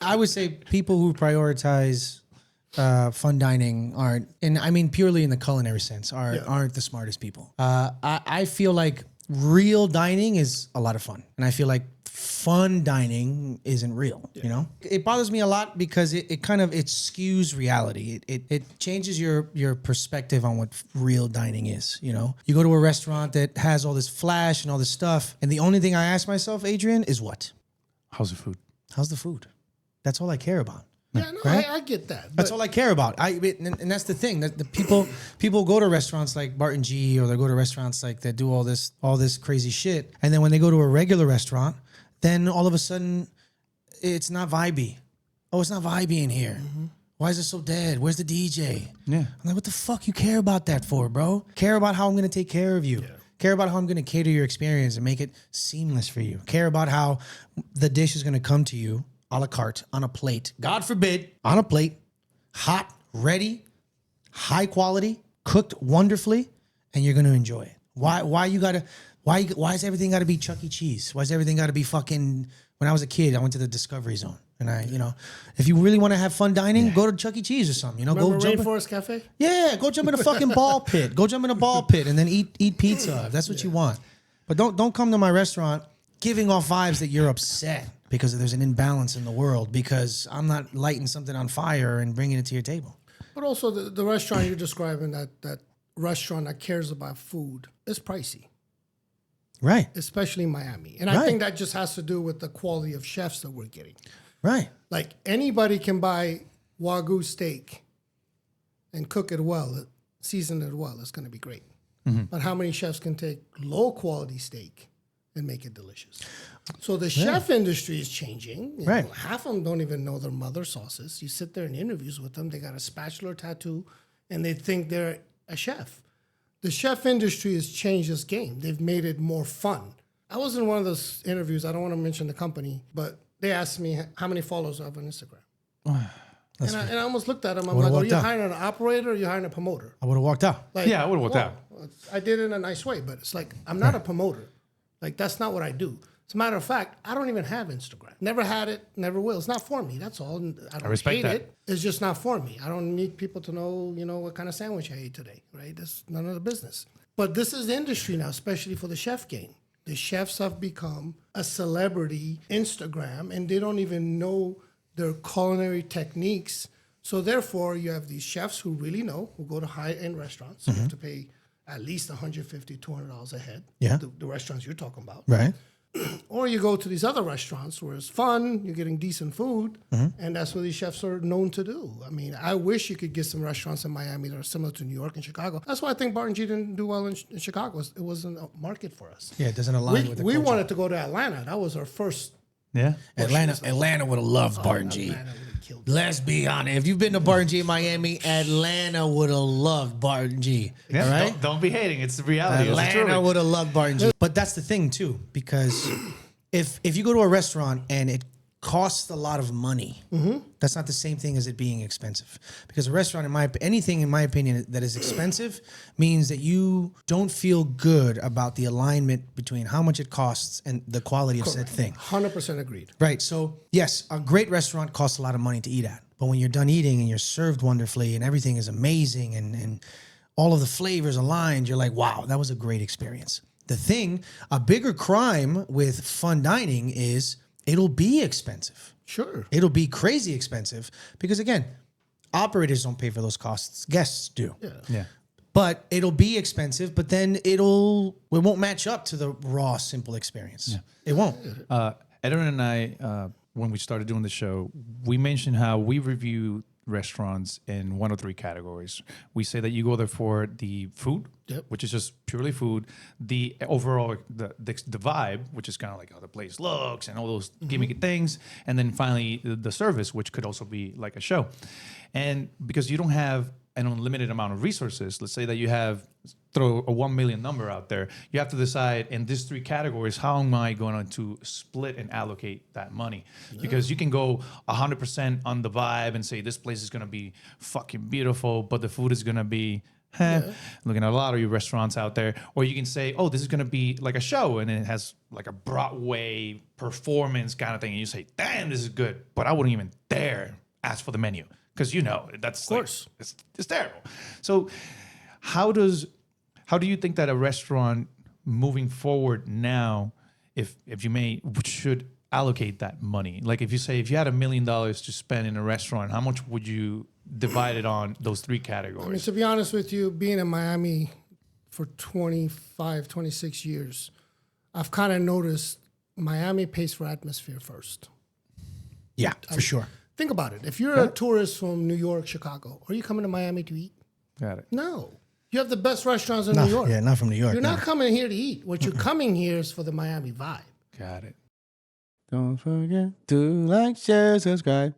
I would say people who prioritize fun dining aren't, and I mean purely in the culinary sense, aren't the smartest people. I feel like real dining is a lot of fun, and I feel like fun dining isn't real. You know, it bothers me a lot because it kind of skews reality. It changes your perspective on what real dining is. You know, you go to a restaurant that has all this flash and all this stuff, and the only thing I ask myself, Adrian, is what? How's the food? How's the food? That's all I care about. Yeah, no, Right? I get that. That's all I care about. And that's the thing, that the people go to restaurants like Barton G, or they go to restaurants like that do all this crazy shit, and then when they go to a regular restaurant, then all of a sudden it's not vibey. Oh, it's not vibey in here. Mm-hmm. Why is it so dead? Where's the DJ? Yeah. I'm like, what the fuck you care about that for, bro? Care about how I'm gonna take care of you. Yeah. Care about how I'm gonna cater your experience and make it seamless for you. Care about how the dish is gonna come to you a la carte, on a plate. God forbid, on a plate, hot, ready, high quality, cooked wonderfully, and you're gonna enjoy it. Why is everything gotta be Chuck E. Cheese? Why is everything gotta be fucking? When I was a kid, I went to the Discovery Zone, and if you really want to have fun dining, go to Chuck E. Cheese or something. Remember go jump Rainforest Cafe? Yeah, go jump in a fucking ball pit. Go jump in a ball pit and then eat pizza if that's what you want. But don't come to my restaurant giving off vibes that you're upset because there's an imbalance in the world, because I'm not lighting something on fire and bringing it to your table. But also the restaurant you're describing, that restaurant that cares about food, is pricey. Right. Especially in Miami. And I think that just has to do with the quality of chefs that we're getting. Right. Like anybody can buy Wagyu steak and cook it well, season it well. It's going to be great. Mm-hmm. But how many chefs can take low quality steak and make it delicious? So the chef industry is changing. You know, half of them don't even know their mother sauces. You sit there in interviews with them, they got a spatula tattoo, and they think they're a chef. The chef industry has changed this game. They've made it more fun. I was in one of those interviews. I don't want to mention the company, but they asked me how many followers I have on Instagram. And I almost looked at them. I'm like, are you hiring an operator or are you hiring a promoter? I would have walked out. Like, I would have walked out. I did it in a nice way, but it's like, I'm not a promoter. Like, that's not what I do. As a matter of fact, I don't even have Instagram. Never had it, never will. It's not for me. That's all. I don't hate it. It's just not for me. I don't need people to know, what kind of sandwich I ate today, right? That's none of the business. But this is the industry now, especially for the chef game. The chefs have become a celebrity Instagram, and they don't even know their culinary techniques. So therefore, you have these chefs who really know, who go to high-end restaurants. Mm-hmm. You have to pay at least $150, $200 a head. Yeah. The restaurants you're talking about. Right. Or you go to these other restaurants where it's fun, you're getting decent food, and that's what these chefs are known to do. I mean, I wish you could get some restaurants in Miami that are similar to New York and Chicago. That's why I think Barton G didn't do well in Chicago. It wasn't a market for us. Yeah, it doesn't align with the We culture. wanted to go to Atlanta. That was our first. Yeah. Atlanta would have loved Barton G. Let's be honest. If you've been to Barton G in Miami, Atlanta would have loved Barton G. Yeah, all right? Don't be hating. It's the reality. Atlanta would have loved Barton G. But that's the thing too, because if you go to a restaurant and it costs a lot of money, that's not the same thing as it being expensive. Because a restaurant, anything in my opinion that is expensive means that you don't feel good about the alignment between how much it costs and the quality of said thing. 100% agreed. Right. So yes, a great restaurant costs a lot of money to eat at. But when you're done eating and you're served wonderfully and everything is amazing and all of the flavors aligned, you're like, wow, that was a great experience. A bigger crime with fun dining is it'll be expensive. Sure. It'll be crazy expensive because, again, operators don't pay for those costs. Guests do. Yeah. But it'll be expensive, but then it won't match up to the raw, simple experience. Yeah. It won't. Adrian and I, when we started doing the show, we mentioned how we review restaurants in one of three categories. We say that you go there for the food, which is just purely food, the overall the vibe, which is kind of like how the place looks and all those gimmicky things, and then finally the service, which could also be like a show. And because you don't have an unlimited amount of resources, let's say that you throw a 1 million number out there, you have to decide in these three categories, how am I going to split and allocate that money? Because you can go 100% on the vibe and say this place is going to be fucking beautiful, but the food is going to be Looking at a lot of your restaurants out there. Or you can say, oh, this is going to be like a show, and it has like a Broadway performance kind of thing. And you say, damn, this is good. But I wouldn't even dare ask for the menu because, that's, of course, it's terrible. So how do you think that a restaurant moving forward now, if you may, should allocate that money? Like if you you had $1 million to spend in a restaurant, how much would you divide it on those 3 categories? I mean, to be honest with you, being in Miami for 25, 26 years, I've kind of noticed Miami pays for atmosphere first. Yeah, for sure. Think about it. If you're a tourist from New York, Chicago, are you coming to Miami to eat? Got it. No. You have the best restaurants in New York. Yeah, not from New York. You're not coming here to eat. What you're coming here is for the Miami vibe. Got it. Don't forget to like, share, subscribe.